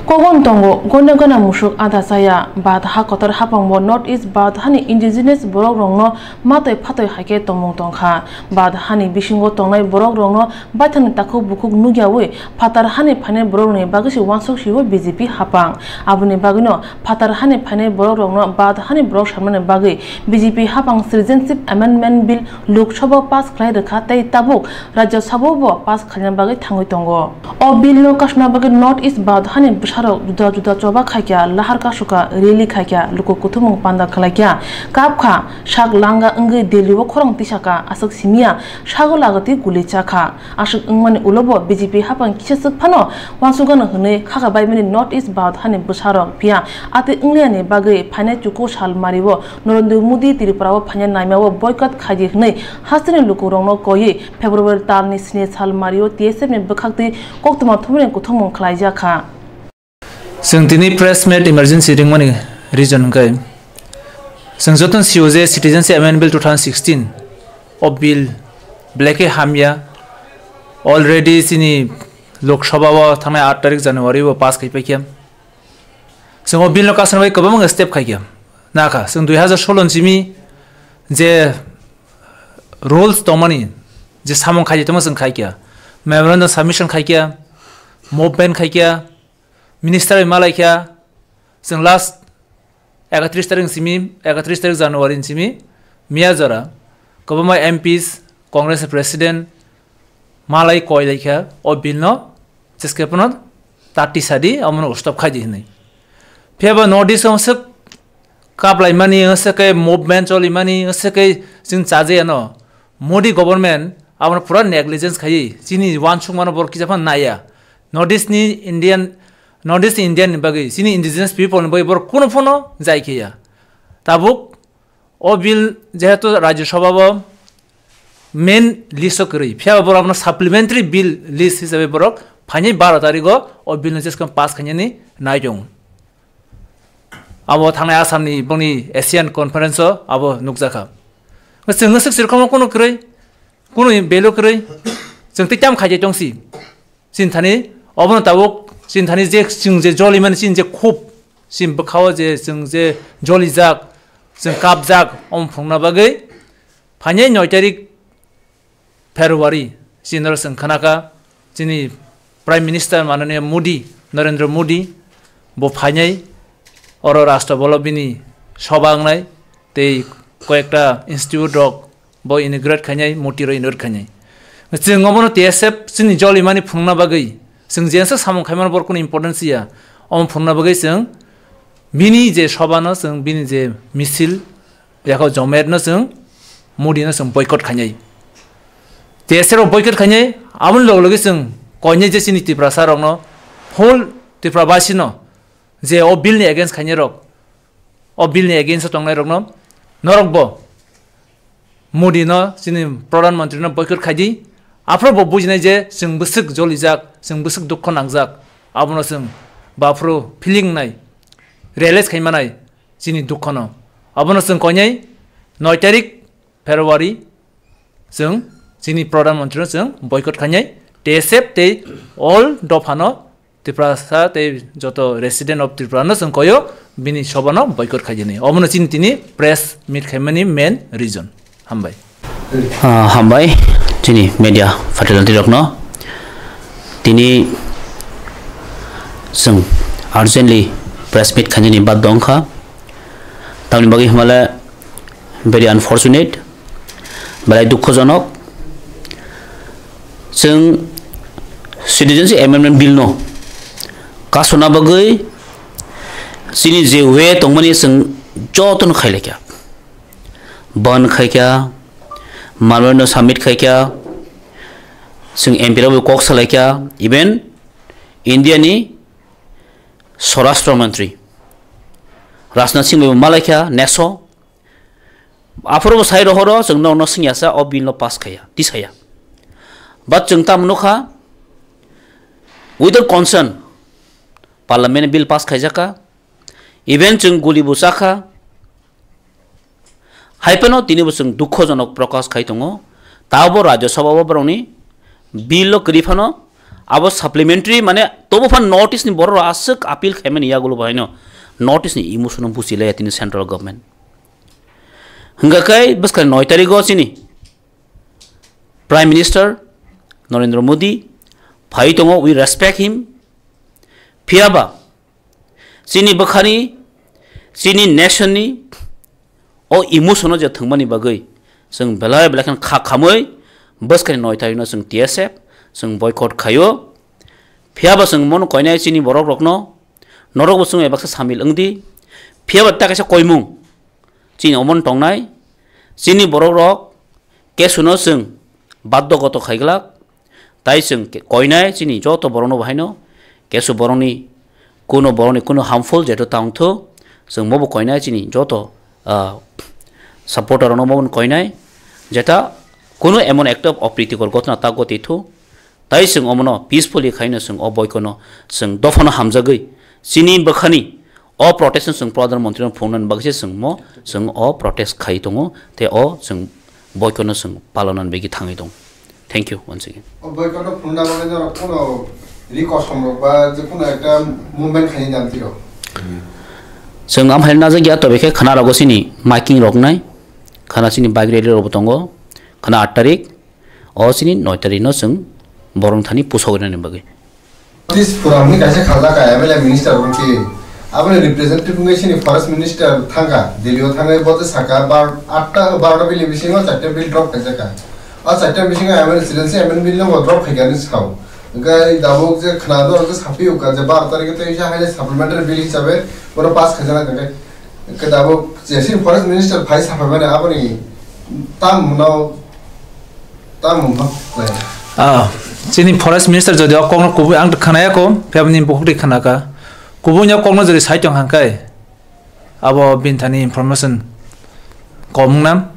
Kogon tongo gona gona musuk ada saya bad ha kotor hapang mo north east bad hani indigenous borok rongno matoi phatoi haike tongmung tongkha bad hani bisingo tongnai borok rongno baithani takhu bukuk nugyawi phatar hani phane borok ni bagisi wansok siwo BJP hapang abuni bagino phatar hani phane borok rongno bad hani borok samane bagi BJP hapang citizenship amendment bill Lok Sabha pass khlai rekha tei tabuk Rajya Sabha bo pass khalna bagi thangoi tongo o bill no Kasuna bagi north east bad hani juda juda coba khaikya lahar kasuka reli khaikya luko kuthumung panda khlaikya kapkha shak langa ungi deliwo khorong tisaka asuk simia shago lagati guli chakha asuk ungmani ulobo BJP hapang kisasuk phano wansugana hune khaga baimani north east bad hani busarok pia ate ungliani bagai phane chuko sal maribo Narendra Modi Tripura phane naimawo boycott khaji hne hasini luko rongno koi February talni sne sal mario TSF ne bakhakti koktuma thumne kuthumung khlaija kha Sengtini press met emergency ring money region kai Sengjoton COJ Citizenship Amendment Bill 2016 of bill black hamya already sini Lok Sabha wa thame 8 tarik January wa pass kai pakiam Seng bill no Kasuna bai kabang step khaikiam na kha seng 2016 jimi je rules tomani je samong khaji tong seng khaikia memorandum submission khaikia mob ban khaikia Minister Malaika sing last 31 tarik simi 31 tarik January simi Miyazara Kabama MPs Congress President Malai Koikha o bilno jiske pano tati sadi amno stop khaji nei pheba notice omsak kaplai mani asake movement choli mani asake sing chaje no Modi government amno pura negligence khai chini wansung mano bor kijapan naya notice ni Northeast Indian bagi sini indigenous people bagi bor kuno phono jaikiya tabuk o bill jehetu Rajya Sabha bo main list kori phya bor apna supplementary bill list hisabe borok phani 12 tarigo o bill notice kam pass khanyani naijong abo thangnai Assamni boni Asian conference abo nukjaka sing sik sirkhama kono krei kono belo krei sing tikam khaje jongsi sin thani obon tabuk sin thani je sing je joli man sin je khop sim bakhaw je sing je joli jak sing kap jak om phungna bagai phane 9 tarik February sinor sing khanaka chini Prime Minister Mananiya Modi Narendra Modi bo phane oro rashtra bolobini sobangnai tei koekta institute rok bo inaugurate khanai motiro inaugurate khanai sing omono TSF chini joli mani phungna bagai sing jensa samong khaiman bor kun importance ya om phunna bagai sing bini je sobano sing bini je misil yakho jomer no sing Modi no sing boycott khanai tesero boycott khanai amon log logi sing koine je sini Tripura sarong no whole Tripura basi no je o bill ni against khanai rok o bill ni against tongnai rok no norok bo Modi no sini Pradhan Mantri no boycott khaji afro bo bujinai je sing busuk jolijak sing busuk dukho nangjak abono sing bafro feeling nai realize khaimanai chini dukho no abono sing koinai 9 tarik February sing chini Pradhan Mantri sing boycott khanai TSF te all dofano Tripura sa te joto resident of Tripura no sing koyo bini sobano boycott khajini abono chini tini press meet khaimani main reason hambai hambai chini media fatality rokno tini sung urgently press meet khanjini bad dongkha tamni bagi hamala very unfortunate balai dukkhojonok sung citizenship amendment bill no Kasuna bagai sini je we tongmani sung joton khailekya ban khaikya Malwano summit khaikya sing MP ro kok salaikya even India ni Swarashtra Mantri Rajnath Singh malaikya neso afro sai ro horo sing no singya sa o bill no pass khaya disaya but jeng tam nokha without concern parliament bill pass khaijaka even jeng guli busakha Haipeno tini busung dukho jonok prakash khai tongo tabo Rajya Sabha boroni bill lo krifano abo supplementary mane tobo fan notice ni boro asuk appeal khamen ya gulo bahino notice ni emotion busile ya tini central government hingga kai bas kan 9 tarik go sini Prime Minister Narendra Modi phai tongo we respect him phiaba sini bakhani sini nation ni o emotion je thangmani bagai sing belai belakan khamoi bas kan 9 tarik no sing TSF sing boycott khayo phiaba sing mon koinai sini borok rokno norok busung ebaksa samil angdi phiaba ta kaisa koimung chini omon tongnai sini borok rok Kasuna sing baddogoto khaiglak tai sing koinai chini joto borono bahaino kesu boroni kuno harmful jeto tangtho sing mobo koinai chini joto supporter no mobon koinai jeta kuno emon act of opritikor gotna tagoti thu tai sing omono peacefully khaina sing o boykono sing dofano hamjagoi sini bakhani o protection sing pradhan mantri phone bagse sing mo sing o protest khai tongo te o sing boykono sing palonan begi thangai dong. Thank you once again. Boykono phone na bagse jara kono record somro ba je kono ekta movement khai jamtiro sing am helna je gya to beke khana rago sini miking rognai khana sini bagre ro botongo khana 8 tarik o sini 9 tarik no sing borong thani pusogene bagi this program ni kaise khala ka MLA minister unki apne representative ngai sini forest minister thanga delio thanga bote saka bar 8 12 bill bisingo 4 bill drop kaise ka a 4 bisingo MLA residency MN bill no drop khigani skau gai dabok je khana do je sapi uka je 12 tarik te isa haile supplementary bill hisabe boro pass khajana ke dabok je sin forest minister phai safa mane apni tam no sini forest minister jadi kong kubu ang khanaya ko pebni bokri khanaka kubu nya kong jadi sai tong hangkai abo bintani information komnam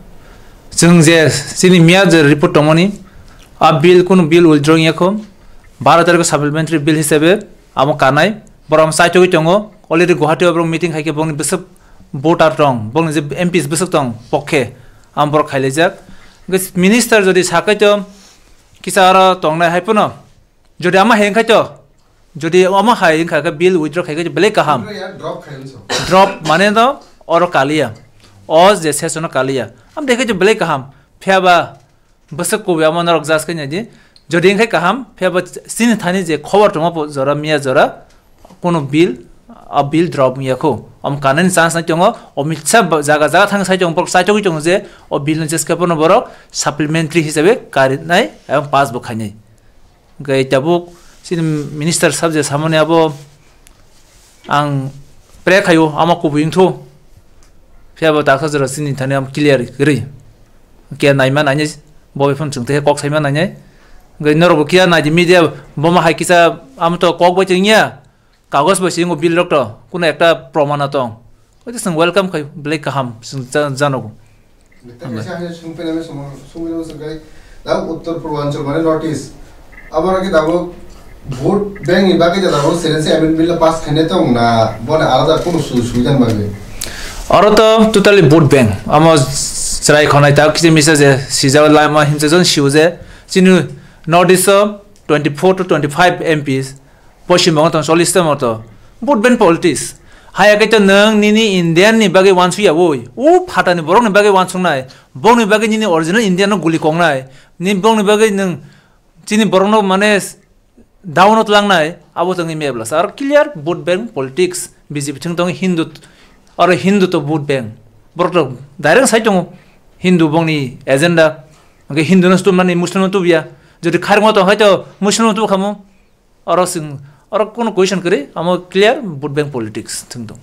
jeng je sini mia je report tomoni a bill kun bill withdrawing yako 12 tarik supplementary bill hisabe amo kanai boram sai togi tongo already guwahati obrong meeting haike bong besok voter tong bong je MPs besok tong pokhe am bor khailejak minister jadi sakai to kisara tongnai haipuno jodi ama heng khaito jodi ama haing kha bill withdraw khai bele kaham drop mane do oro kalia os je sesono kalia am dekhe je bele kaham phiaba basak ko ama narok jas kanya ji jodi khai kaham phiaba sin thani je khobor tomo jora mia jora kono bill a bill drop yako am kanan chance na tongo omitsa jaga jaga thang sai tong sai togi tong je o bill na cheska pono boro supplementary hisabe Khlainai এবং passbook খাইনাই gai tabuk sin minister sabje samone abo ang pre khayo ama ko buingtho phiaba ta khajra sin thane am clear gri ke naiman anye boy phone chungte kok saiman anye gai norobo kia na di media boma haikisa am to kok bo chingya kagos bo singo bill rok to kuna ekta proman atong oi sing welcome khay black kaham sing janogo उत्तर पूर्वांचल माने north east अब के दाबो vote bank इबाके दाबो सेलेंसी MN bill pass खने तो ना बने आलादा कोन सुविधान मागे और तो टोटली वोट बैंक आम सराय खनाय ता किसे मिसा जे सिजाव लामा हिमसे जन सिउजे Jinu north east 24 to 25 MPs Paschim Banga तो 40 मतो वोट बैंक पॉलिटिक्स हाया के तो नंग निनी इंडियन नि बागे वानसु या वोय ओ फाटा नि बरक नि बागे वानसुनाय बंग नि बागे निनी ओरिजिनल इंडियन नो गुली कोंगनाय नि बंग नि बागे नंग चिनि बरक नो माने डाउन अत लांगनाय आबो तंगि मेब्ला sir clear vote bank politics BJP थंग तंग हिंदू और हिंदू तो वोट बैंक बरक डायरेक्ट साइड दङ हिंदू बंग नि एजेंडा के हिंदू नस्तु माने मुस्लिम तो बिया जदि खारमो तो हयतो मुस्लिम तो खामो और सिंग और कोनो क्वेश्चन करे हम क्लियर वोट बैंक पॉलिटिक्स थंग